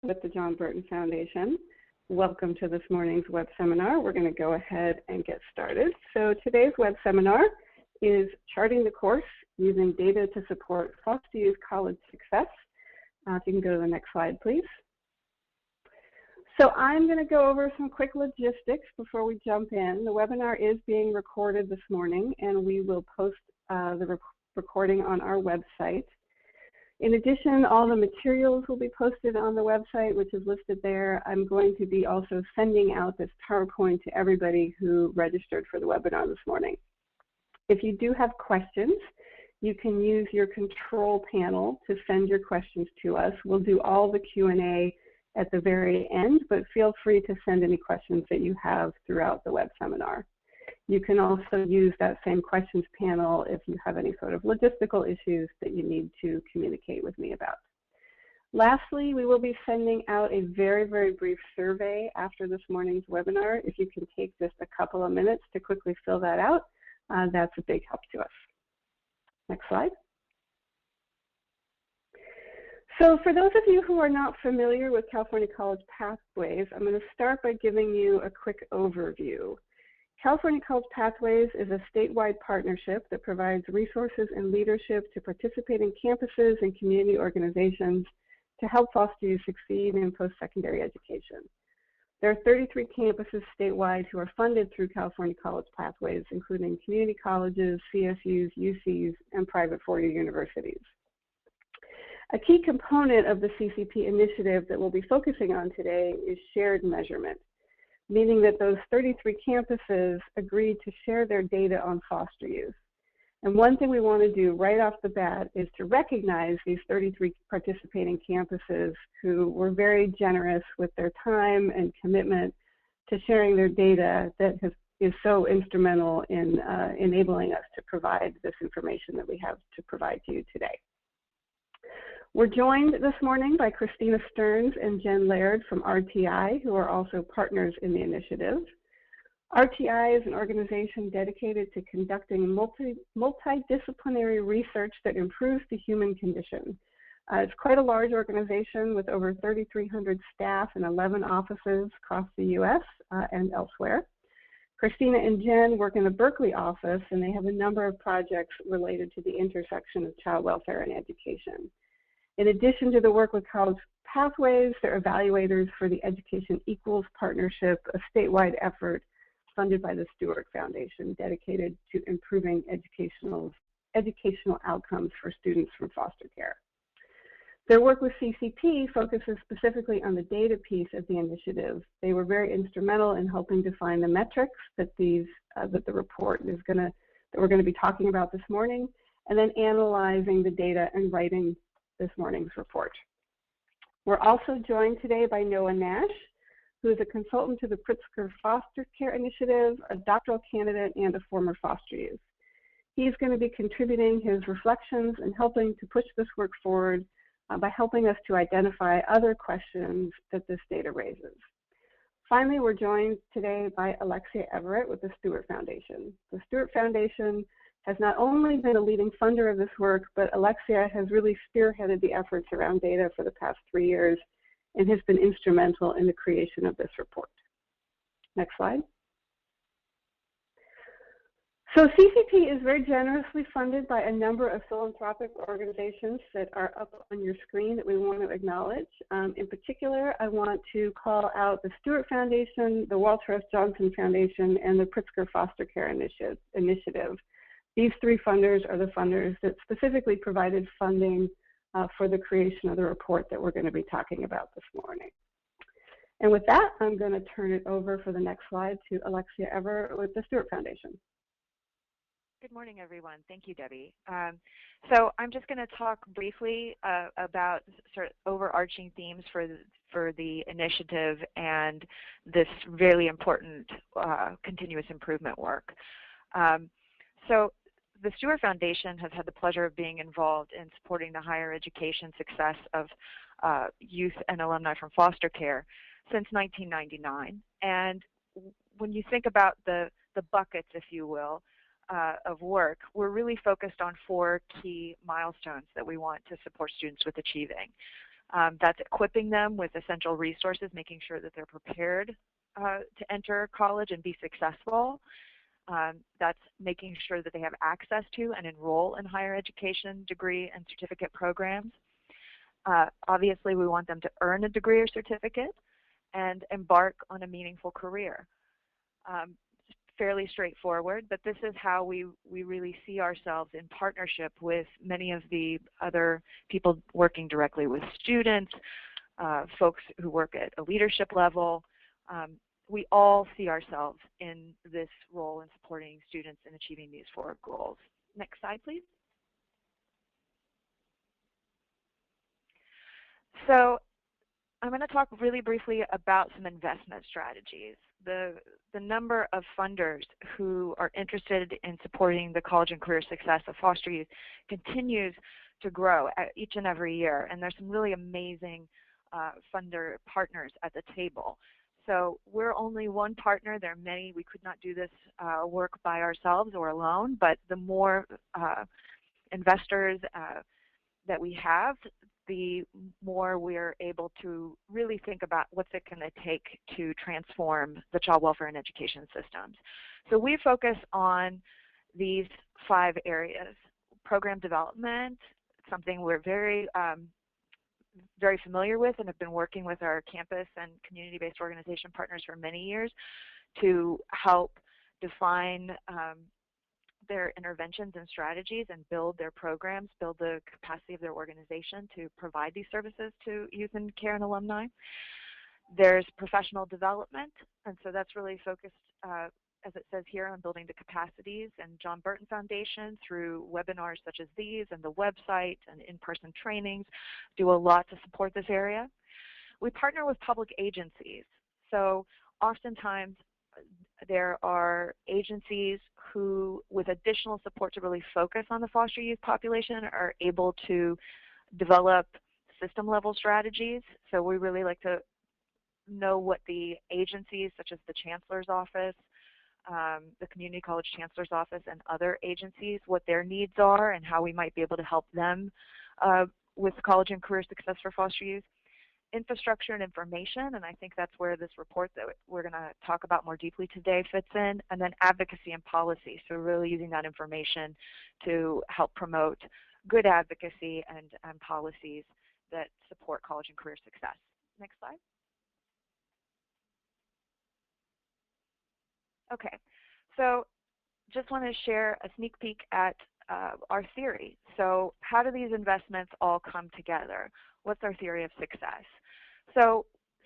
with the John Burton Foundation. Welcome to this morning's web seminar. We're going to go ahead and get started. So today's web seminar is Charting the Course Using Data to Support Foster Youth College Success. If you can go to the next slide, please. So I'm going to go over some quick logistics before we jump in. The webinar is being recorded this morning, and we will post the recording on our website. In addition, all the materials will be posted on the website, which is listed there. I'm going to be also sending out this PowerPoint to everybody who registered for the webinar this morning. If you do have questions, you can use your control panel to send your questions to us. We'll do all the Q&A at the very end, but feel free to send any questions that you have throughout the web seminar. You can also use that same questions panel if you have any sort of logistical issues that you need to communicate with me about. Lastly, we will be sending out a very, very brief survey after this morning's webinar. If you can take just a couple of minutes to quickly fill that out, that's a big help to us. Next slide. So for those of you who are not familiar with California College Pathways, I'm going to start by giving you a quick overview. California College Pathways is a statewide partnership that provides resources and leadership to participating campuses and community organizations to help foster youth succeed in post-secondary education. There are 33 campuses statewide who are funded through California College Pathways, including community colleges, CSUs, UCs, and private four-year universities. A key component of the CCP initiative that we'll be focusing on today is shared measurement, meaning that those 33 campuses agreed to share their data on foster youth. And one thing we want to do right off the bat is to recognize these 33 participating campuses who were very generous with their time and commitment to sharing their data that is so instrumental in enabling us to provide this information that we have to provide to you today. We're joined this morning by Christina Stearns and Jen Laird from RTI, who are also partners in the initiative. RTI is an organization dedicated to conducting multidisciplinary research that improves the human condition. It's quite a large organization with over 3,300 staff and 11 offices across the U.S. And elsewhere. Christina and Jen work in the Berkeley office, and they have a number of projects related to the intersection of child welfare and education. In addition to the work with College Pathways, they're evaluators for the Education Equals Partnership, a statewide effort funded by the Stewart Foundation, dedicated to improving educational outcomes for students from foster care. Their work with CCP focuses specifically on the data piece of the initiative. They were very instrumental in helping define the metrics that the report is that we're going to be talking about this morning, and then analyzing the data and writing this morning's report. We're also joined today by Noah Nash, who is a consultant to the Pritzker Foster Care Initiative, a doctoral candidate, and a former foster youth. He's going to be contributing his reflections and helping to push this work forward by helping us to identify other questions that this data raises. Finally, we're joined today by Alexia Everett with the Stewart Foundation. The Stewart Foundation has not only been a leading funder of this work, but Alexia has really spearheaded the efforts around data for the past 3 years and has been instrumental in the creation of this report. Next slide. So CCP is very generously funded by a number of philanthropic organizations that are up on your screen that we want to acknowledge. In particular, I want to call out the Stewart Foundation, the Walter S. Johnson Foundation, and the Pritzker Foster Care Initiative. These three funders are the funders that specifically provided funding for the creation of the report that we're going to be talking about this morning. And with that, I'm going to turn it over for the next slide to Alexia Everett with the Stewart Foundation. Good morning, everyone. Thank you, Debbie. So I'm just going to talk briefly about sort of overarching themes for the initiative and this really important continuous improvement work. So the Stewart Foundation has had the pleasure of being involved in supporting the higher education success of youth and alumni from foster care since 1999. And when you think about the buckets, if you will, of work, we're really focused on 4 key milestones that we want to support students with achieving. That's equipping them with essential resources, making sure that they're prepared to enter college and be successful. That's making sure that they have access to and enroll in higher education, degree, and certificate programs. Obviously, we want them to earn a degree or certificate and embark on a meaningful career. Fairly straightforward, but this is how we really see ourselves in partnership with many of the other people working directly with students, folks who work at a leadership level. We all see ourselves in this role in supporting students in achieving these 4 goals. Next slide, please. So I'm going to talk really briefly about some investment strategies. The number of funders who are interested in supporting the college and career success of foster youth continues to grow each and every year, and there's some really amazing funder partners at the table. So we're only one partner. There are many. We could not do this work by ourselves or alone, but the more investors that we have, the more we're able to really think about what's it going to take to transform the child welfare and education systems. So we focus on these 5 areas. Program development, something we're very familiar with and have been working with our campus and community-based organization partners for many years to help define their interventions and strategies and build their programs, build the capacity of their organization to provide these services to youth in care and alumni. There's professional development, and so that's really focused, as it says here, on building the capacities, and John Burton Foundation through webinars such as these and the website and in-person trainings do a lot to support this area. We partner with public agencies, so oftentimes there are agencies who, with additional support to really focus on the foster youth population, are able to develop system-level strategies. So we really like to know what the agencies, such as the Chancellor's Office, the Community College Chancellor's Office, and other agencies, what their needs are and how we might be able to help them with college and career success for foster youth. Infrastructure and information, and I think that's where this report that we're going to talk about more deeply today fits in, and then advocacy and policy, so really using that information to help promote good advocacy and policies that support college and career success. Next slide. Okay, so just want to share a sneak peek at our theory. So how do these investments all come together? What's our theory of success? So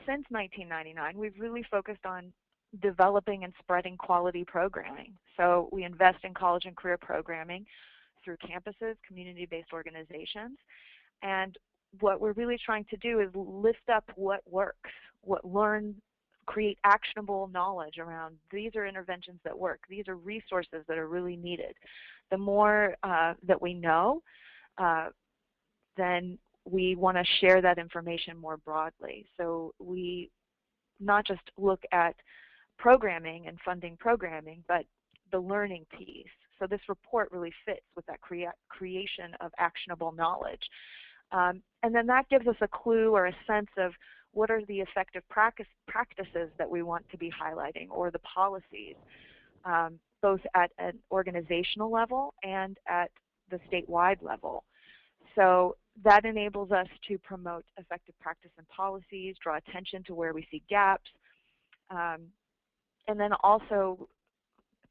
since 1999, we've really focused on developing and spreading quality programming. So we invest in college and career programming through campuses, community-based organizations, and what we're really trying to do is lift up what works, create actionable knowledge around these are interventions that work, these are resources that are really needed. The more that we know, then we want to share that information more broadly. So we not just look at programming and funding programming, but the learning piece. So this report really fits with that creation of actionable knowledge. And then that gives us a clue or a sense of what are the effective practices that we want to be highlighting, or the policies, both at an organizational level and at the statewide level. So that enables us to promote effective practice and policies, draw attention to where we see gaps, and then also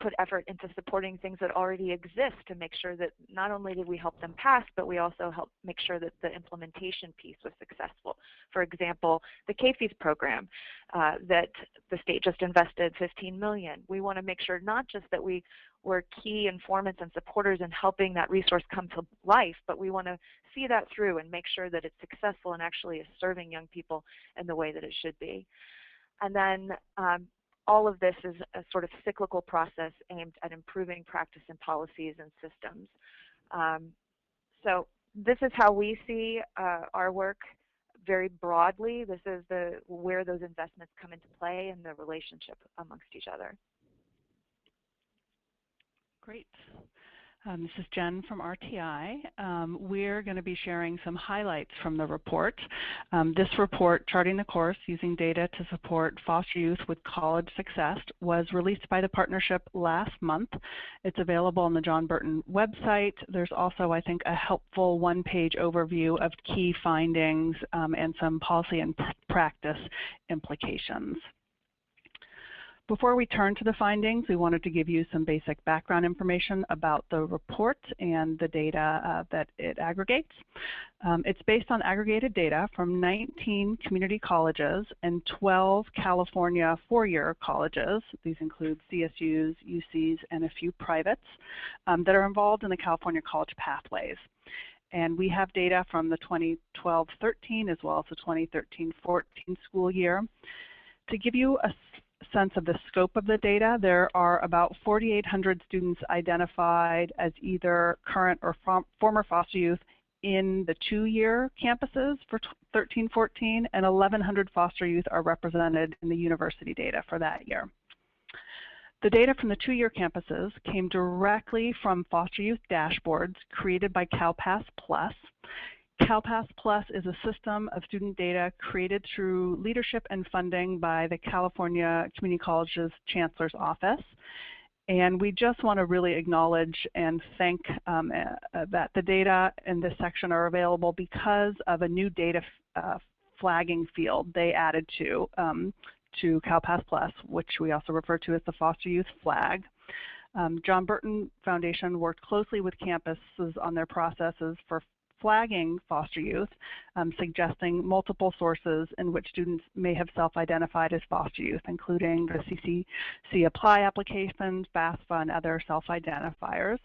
put effort into supporting things that already exist to make sure that not only did we help them pass, but we also help make sure that the implementation piece was successful. For example, the KFES program that the state just invested $15 million. We want to make sure not just that we were key informants and supporters in helping that resource come to life, but we want to see that through and make sure that it's successful and actually is serving young people in the way that it should be. And then all of this is a sort of cyclical process aimed at improving practice and policies and systems. So this is how we see our work very broadly. This is where those investments come into play and the relationship amongst each other. Great. This is Jen from RTI. We're going to be sharing some highlights from the report. This report, Charting the Course Using Data to Support Foster Youth with College Success, was released by the partnership last month. It's available on the John Burton website. There's also, I think, a helpful one-page overview of key findings and some policy and practice implications. Before we turn to the findings, we wanted to give you some basic background information about the report and the data that it aggregates. It's based on aggregated data from 19 community colleges and 12 California four-year colleges. These include CSUs, UCs, and a few privates that are involved in the California College Pathways. And we have data from the 2012-13 as well as the 2013-14 school year. To give you a sense of the scope of the data, there are about 4,800 students identified as either current or former foster youth in the two-year campuses for 13-14, and 1,100 foster youth are represented in the university data for that year. The data from the two-year campuses came directly from foster youth dashboards created by CalPass Plus. CalPass Plus is a system of student data created through leadership and funding by the California Community Colleges Chancellor's Office. And we just want to really acknowledge and thank that the data in this section are available because of a new data flagging field they added to CalPass Plus, which we also refer to as the Foster Youth Flag. John Burton Foundation worked closely with campuses on their processes for flagging foster youth, suggesting multiple sources in which students may have self-identified as foster youth, including the CCC Apply applications, FAFSA, and other self-identifiers.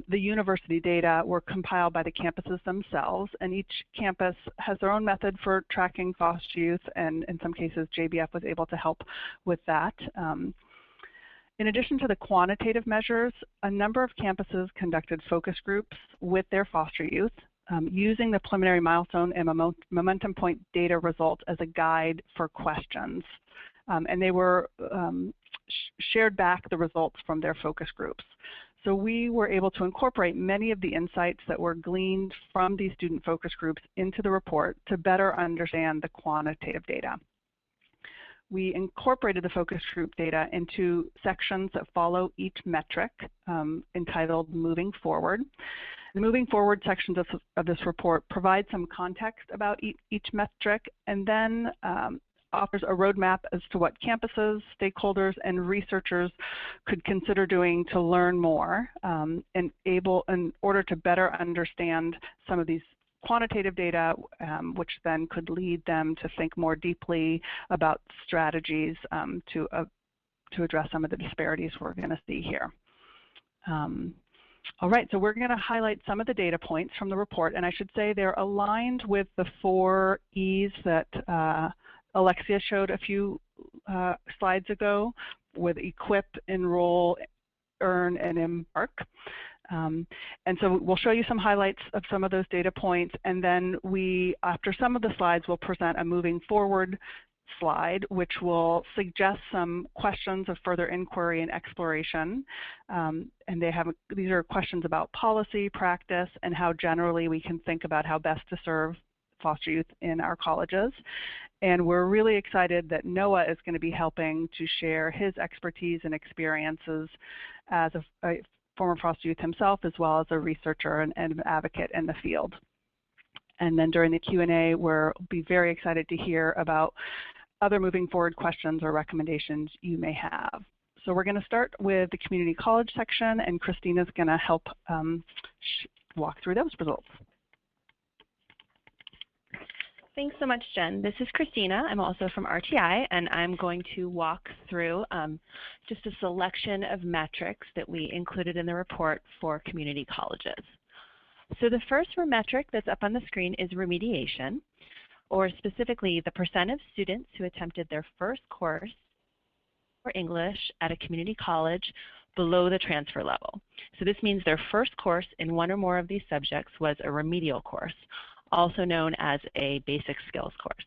The university data were compiled by the campuses themselves, and each campus has their own method for tracking foster youth, and in some cases JBF was able to help with that. In addition to the quantitative measures, a number of campuses conducted focus groups with their foster youth, using the preliminary milestone and momentum point data results as a guide for questions. And they were shared back the results from their focus groups. So we were able to incorporate many of the insights that were gleaned from these student focus groups into the report to better understand the quantitative data. We incorporated the focus group data into sections that follow each metric entitled Moving Forward. The Moving Forward sections of this report provide some context about each metric and then offers a roadmap as to what campuses, stakeholders, and researchers could consider doing to learn more in order to better understand some of these quantitative data, which then could lead them to think more deeply about strategies to address some of the disparities we're going to see here. All right, so we're going to highlight some of the data points from the report, and I should say they're aligned with the 4 E's that Alexia showed a few slides ago with Equip, Enroll, Earn, and Embark. And so we'll show you some highlights of some of those data points, and then after some of the slides, we'll present a moving forward slide, which will suggest some questions of further inquiry and exploration. And these are questions about policy, practice, and how generally we can think about how best to serve foster youth in our colleges. And we're really excited that Noah is going to be helping to share his expertise and experiences as a former foster youth himself, as well as a researcher and an advocate in the field. And then during the Q&A, we'll be very excited to hear about other moving forward questions or recommendations you may have. So we're going to start with the community college section, and Christina's going to help walk through those results. Thanks so much, Jen. This is Christina. I'm also from RTI, and I'm going to walk through just a selection of metrics that we included in the report for community colleges. So the first metric that's up on the screen is remediation, or specifically the percent of students who attempted their first course for English at a community college below the transfer level. So this means their first course in one or more of these subjects was a remedial course, also known as a basic skills course.